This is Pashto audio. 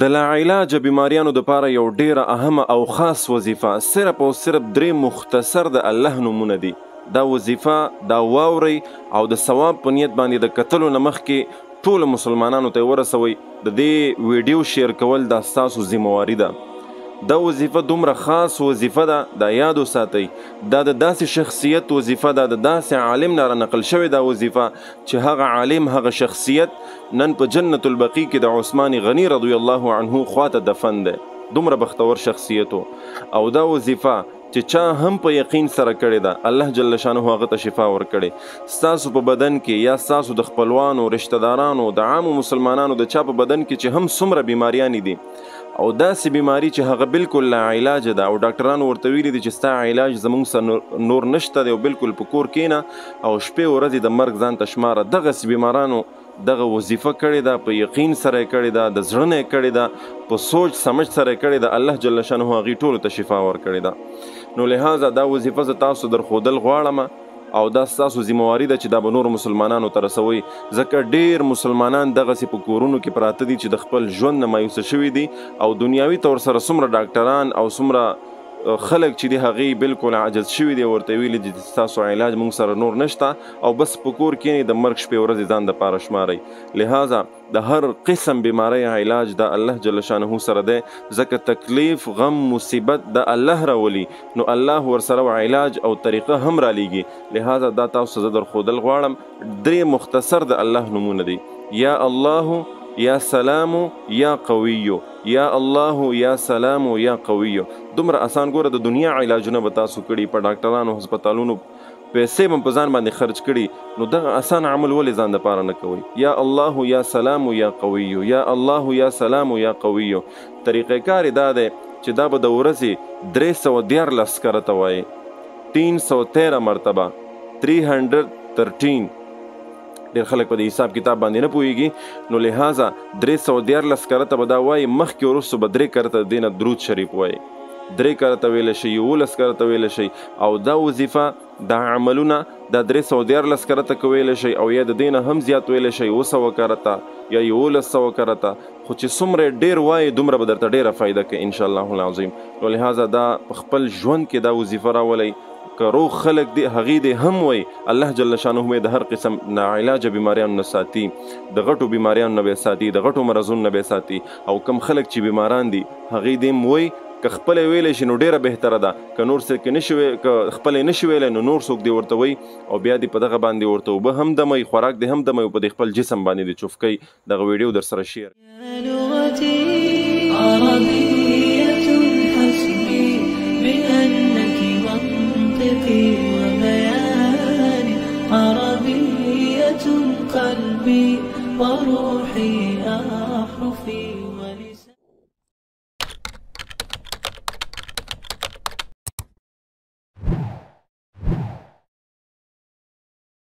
د لاعلاجه بیماریانو دپاره یو ډیره اهمه او خاص وظیفه صرف او صرف درې مختصر د الله نومونه دي. دا وظیفه دا واورئ او د ثواب په نیت باندې د کتلو نه مخکې ټولو مسلمانانو ته ورسوئ. د دې ویډیو شیر کول دا ستاسو ذمواري ده. دا وظیفه دومره خاص وظیفه ده، دا یاد وساتئ. دا د داسې شخصیت وظیفه ده، د داسې عالم نه رانقل شوې دا وظیفه چې هغه عالم هغه شخصیت نن په جنت البقیع کې د عثمان غنی رضی الله عنه خواته دفن ده. دومره بختور شخصیتو او دا وظیفه چې چا هم په یقین سره کړې ده الله جل شانه هغه ته شفا ورکړي. ستاسو په بدن کې یا ستاسو د خپلوانو رشتہ دارانو د عامو مسلمانانو د چا په بدن کې چې هم څومره بیماریانې دي او داسې بیماری چې هغه بالکل لا علاج ده او ډاکټرانو ورته ویلي دي چې ستا علاج زموږ سره نور نشته دی او بالکل په کور کېنه او شپې ورځې د مرګ ځان ته شماره. دغسې بیمارانو دغه وظیفه کړې ده، په یقین سره یې کړې ده، د زړه نه یې کړې ده، په سوچ سمج سره یې کړې ده. الله جل شانه هغې ټولو ته شفا ورکړې ده. نو لہذا دا وظیفه زه تاسو درښودل غواړم او دا ستاسو ذمواري ده چې دا به نور مسلمانانو ته رسوئ. ځکه ډېر مسلمانان دغسې په کورونو کې پراته دي چې د خپل ژوند نه مایوسه شوي دي او دنیاوي طور سره څومره ډاکټران او څومره خلک چې دي هغې بالکل عجز شوي دي، ورته ویلي دي چې ستاسو علاج موږ سره نور نشته او بس په کور کښېنئ د مرګ شپې ورځې ځان دپاره شمارئ. لہذا د هر قسم بیماری علاج د الله جل شانه سره دی، ځکه تکلیف غم مصیبت د الله راولي نو الله ورسره علاج او طریقه هم رالیږي. لہذا دا تاسو زه درښودل غواړم. درې مختصر د الله نومونه دي: یا الله، یا سلام، یا قویو. یا الله، یا سلام، یا قویو. دومره اسان ګوره د دنیا علاجونه به تاسو کړي، په ډاکټرانو هسپتالونو پیسې به په ځان باندې خرج کړي، نو دغه اسان عمل ولې ځان دپاره نه کوئ؟ یا الله، یا سلام، یا قویو. یا الله، یا سلام، یا قویو. طریقې کار دا دی چې دا به د ورځې 314 کرته وایي، 313 مرتبه 313. ډېر خلک په د حساب کتاب باندې نه پوهېږي، نو لہذا 314 کرته به دا وایي. مخکې وروستو به 3 کرته د دې نه درود شریف وایي، 3 کرته ویلی شي، 11 کرته ویلی شي. او دا وظیفه دا عملونه دا 314 کرته که ویلی شي او یا د دې نه هم زیات ویلی شي، 100 کرته یا 1100 کرته، خو چې څومره ډېر وایي دومره به درته ډېره فایده کوي انشاءالله العظیم. نو لہذا دا په خپل ژوند کې دا وظیفه راولئ. که روغ خلق دی هغې دی هم وی الله جل شانه مې د هر قسم ناعلاجه بیماریانو نه ساتي، د غټو بیماریانو نه به ساتي، د غټو مرضونو نه به ساتي. او کم خلق چې بیماران دي هغې دی هم وی که خپله ویلی شي نو ډېره بهتره ده، که نور څوک که خپله نشي ویلی نو نور څوک دی ورته وی او بیا دی په دغه باندې ورته اوبه هم دمئ، خوراک دی هم دمئ او په د خپل جسم باندې دی چوف کوي. دغه ویډیو در سره شیر وبياني عربية قلبي وروحي أحرفي